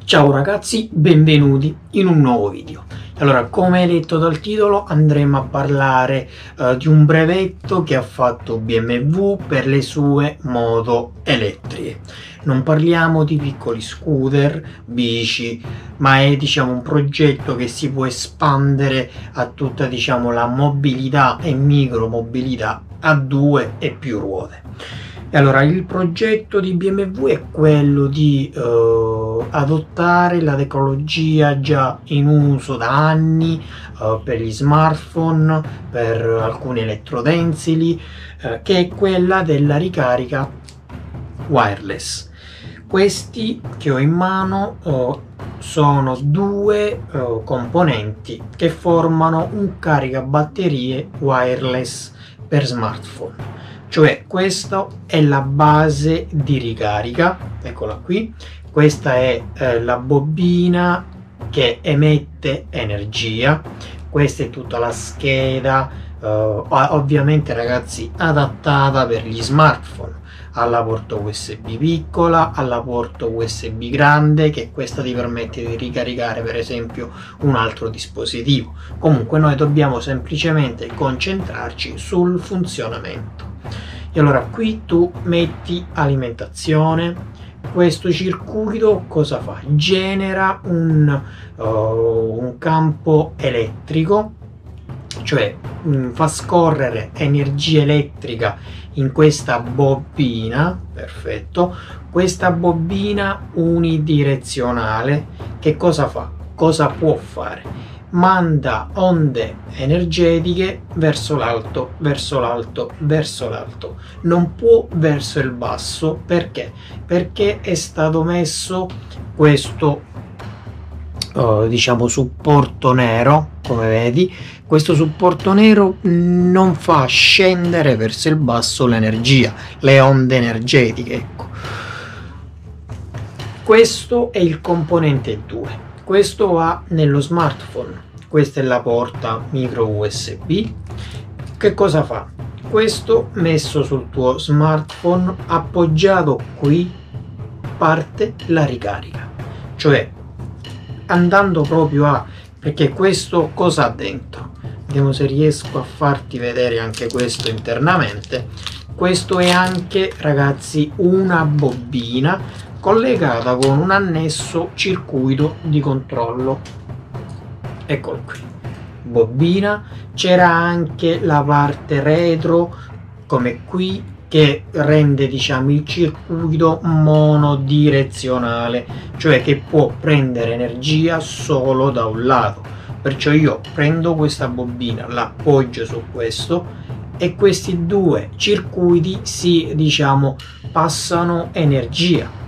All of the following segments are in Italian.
Ciao ragazzi, benvenuti in un nuovo video. Allora, come letto dal titolo, andremo a parlare di un brevetto che ha fatto BMW per le sue moto elettriche. Non parliamo di piccoli scooter, bici, ma è un progetto che si può espandere a tutta la mobilità e micromobilità a 2 e più ruote. E allora, il progetto di BMW è quello di adottare la tecnologia già in uso da anni per gli smartphone, per alcuni elettrotensili, che è quella della ricarica wireless. Questi che ho in mano sono due componenti che formano un caricabatterie wireless per smartphone. Cioè, questa è la base di ricarica, eccola qui. Questa è la bobina che emette energia. Questa è tutta la scheda, ovviamente ragazzi adattata per gli smartphone. Alla porta USB piccola, alla porta USB grande, che questa ti permette di ricaricare per esempio un altro dispositivo. Comunque noi dobbiamo semplicemente concentrarci sul funzionamento. E allora qui tu metti alimentazione. Questo circuito cosa fa? Genera un campo elettrico, cioè fa scorrere energia elettrica in questa bobina. Perfetto. Questa bobina unidirezionale che cosa fa? Cosa può fare? Manda onde energetiche verso l'alto, verso l'alto, verso l'alto. Non può verso il basso. Perché? Perché è stato messo questo supporto nero, come vedi. Questo supporto nero non fa scendere verso il basso l'energia, le onde energetiche, ecco. Questo è il componente 2. Questo va nello smartphone. Questa è la porta micro USB. Che cosa fa? Questo messo sul tuo smartphone, appoggiato qui, parte la ricarica. Cioè, andando proprio perché questo cosa ha dentro? Vediamo se riesco a farti vedere anche questo internamente. Questo è anche, ragazzi, una bobina collegata con un annesso circuito di controllo. Eccolo qui, bobina. C'era anche la parte retro, come qui, che rende il circuito monodirezionale, cioè che può prendere energia solo da un lato. Perciò io prendo questa bobina, l'appoggio su questo e questi due circuiti si passano energia.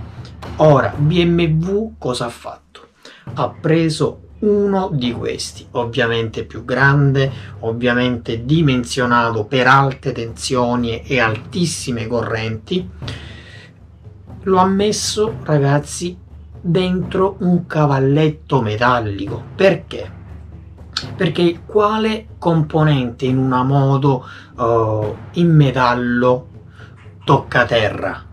Ora BMW cosa ha fatto? Ha preso uno di questi, ovviamente più grande, ovviamente dimensionato per alte tensioni e altissime correnti. Lo ha messo, ragazzi, dentro un cavalletto metallico. Perché? Perché quale componente in una moto in metallo tocca terra?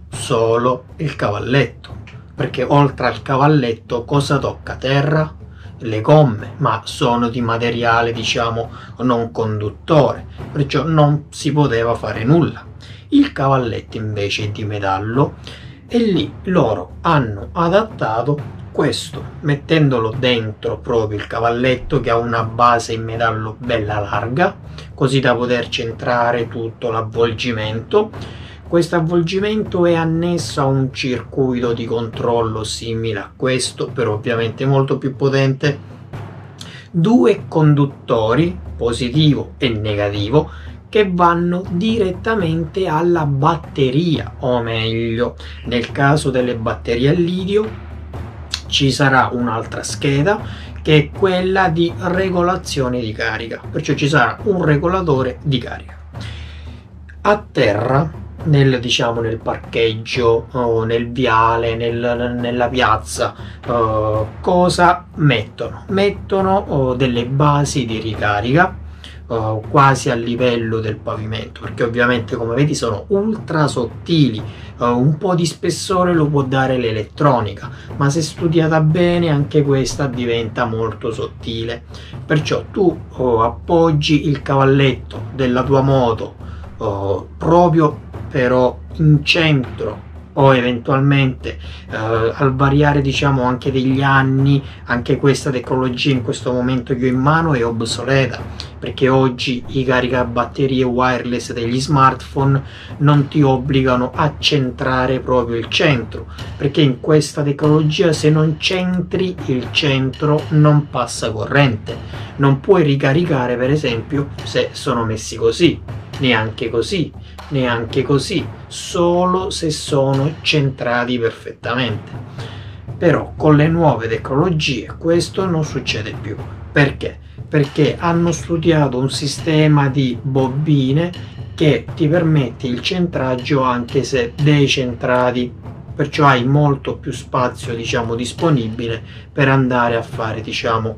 Solo il cavalletto. Perché oltre al cavalletto cosa tocca terra? Le gomme, ma sono di materiale non conduttore, perciò non si poteva fare nulla. Il cavalletto invece è di metallo e lì loro hanno adattato questo, mettendolo dentro proprio il cavalletto, che ha una base in metallo bella larga, così da poter centrare tutto l'avvolgimento. Questo avvolgimento è annesso a un circuito di controllo simile a questo, però ovviamente molto più potente. Due conduttori, positivo e negativo, che vanno direttamente alla batteria, o meglio, nel caso delle batterie a lidio ci sarà un'altra scheda che è quella di regolazione di carica, perciò ci sarà un regolatore di carica. A terra, nel parcheggio, nel viale, nella piazza, cosa mettono? Mettono delle basi di ricarica quasi a livello del pavimento, perché ovviamente come vedi sono ultra sottili. Un po' di spessore lo può dare l'elettronica, ma se studiata bene anche questa diventa molto sottile. Perciò tu appoggi il cavalletto della tua moto proprio però in centro, o eventualmente al variare diciamo anche degli anni, anche questa tecnologia in questo momento che ho in mano è obsoleta, perché oggi i caricabatterie wireless degli smartphone non ti obbligano a centrare proprio il centro, perché in questa tecnologia se non centri il centro non passa corrente, non puoi ricaricare per esempio se sono messi così, neanche così, neanche così, solo se sono centrati perfettamente. Però con le nuove tecnologie questo non succede più. Perché? Perché hanno studiato un sistema di bobine che ti permette il centraggio anche se decentrati, perciò hai molto più spazio diciamo disponibile per andare a fare diciamo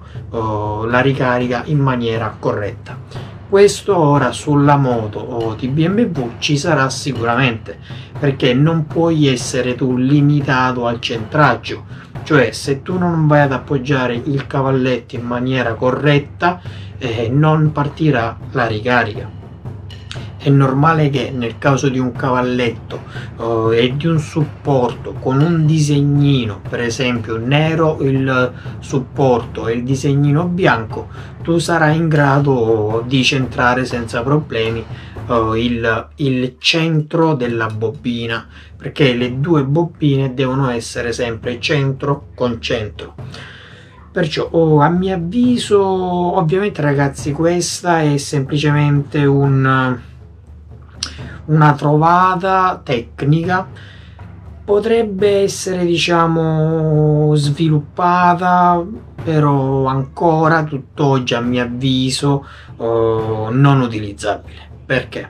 la ricarica in maniera corretta. Questo ora sulla moto di BMW ci sarà sicuramente, perché non puoi essere tu limitato al centraggio, cioè se tu non vai ad appoggiare il cavalletto in maniera corretta non partirà la ricarica. È normale che nel caso di un cavalletto e di un supporto con un disegnino, per esempio nero il supporto e il disegnino bianco, tu sarai in grado di centrare senza problemi il centro della bobina, perché le due bobine devono essere sempre centro con centro. Perciò a mio avviso, ovviamente ragazzi, questa è semplicemente una trovata tecnica, potrebbe essere diciamo sviluppata, però ancora tutt'oggi a mio avviso non utilizzabile. Perché?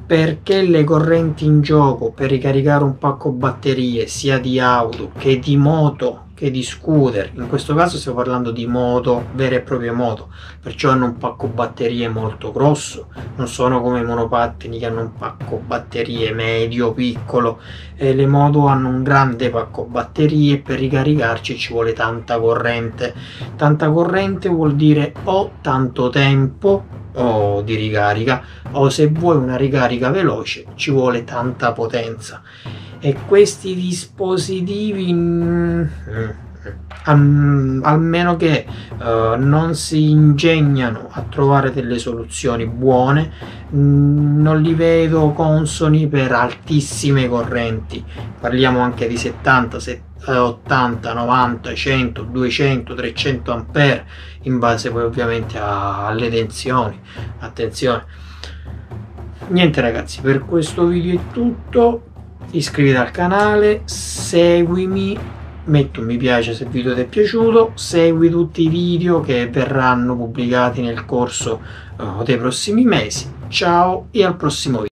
Perché le correnti in gioco per ricaricare un pacco batterie sia di auto che di moto che di scooter, in questo caso stiamo parlando di moto, vere e proprie moto, perciò hanno un pacco batterie molto grosso, non sono come i monopattini che hanno un pacco batterie medio, piccolo, e le moto hanno un grande pacco batterie, per ricaricarci ci vuole tanta corrente vuol dire o tanto tempo di ricarica, o se vuoi una ricarica veloce ci vuole tanta potenza. E questi dispositivi almeno che non si ingegnano a trovare delle soluzioni buone, non li vedo consoni per altissime correnti. Parliamo anche di 70, 80, 90, 100, 200, 300 ampere, in base poi ovviamente alle tensioni. Attenzione. Niente ragazzi, per questo video è tutto. Iscriviti al canale, seguimi, metti un mi piace se il video ti è piaciuto, segui tutti i video che verranno pubblicati nel corso dei prossimi mesi. Ciao e al prossimo video.